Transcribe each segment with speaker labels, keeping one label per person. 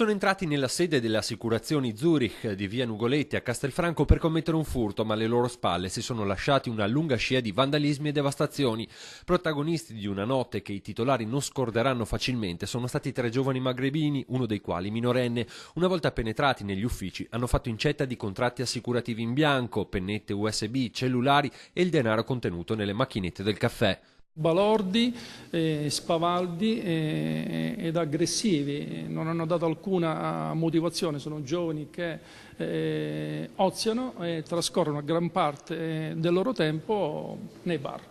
Speaker 1: Sono entrati nella sede delle assicurazioni Zurich di via Nugoletti a Castelfranco per commettere un furto, ma alle loro spalle si sono lasciati una lunga scia di vandalismi e devastazioni. Protagonisti di una notte che i titolari non scorderanno facilmente sono stati 3 giovani magrebini, uno dei quali minorenne. Una volta penetrati negli uffici hanno fatto incetta di contratti assicurativi in bianco, pennette USB, cellulari e il denaro contenuto nelle macchinette del caffè.
Speaker 2: Balordi, spavaldi ed aggressivi, non hanno dato alcuna motivazione, sono giovani che oziano e trascorrono gran parte del loro tempo nei bar.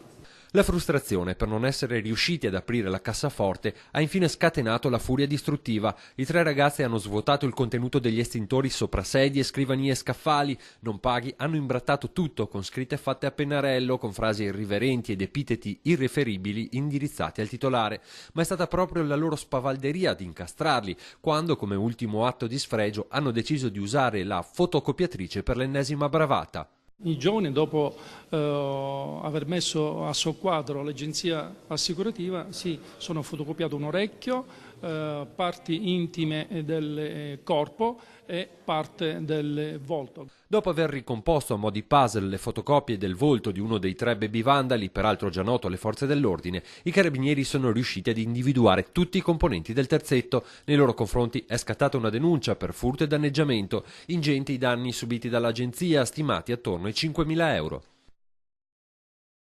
Speaker 1: La frustrazione per non essere riusciti ad aprire la cassaforte ha infine scatenato la furia distruttiva. I 3 ragazzi hanno svuotato il contenuto degli estintori sopra sedie, scrivanie e scaffali. Non paghi, hanno imbrattato tutto con scritte fatte a pennarello, con frasi irriverenti ed epiteti irreferibili indirizzati al titolare. Ma è stata proprio la loro spavalderia ad incastrarli, quando, come ultimo atto di sfregio, hanno deciso di usare la fotocopiatrice per l'ennesima bravata.
Speaker 2: I giovani, dopo aver messo a soqquadro l'agenzia assicurativa, sono fotocopiato un orecchio, parti intime del corpo e parte del volto.
Speaker 1: Dopo aver ricomposto a mo' di puzzle le fotocopie del volto di uno dei 3 baby vandali, peraltro già noto alle forze dell'ordine, i carabinieri sono riusciti ad individuare tutti i componenti del terzetto. Nei loro confronti è scattata una denuncia per furto e danneggiamento. Ingenti i danni subiti dall'agenzia, stimati attorno ai 5.000 euro.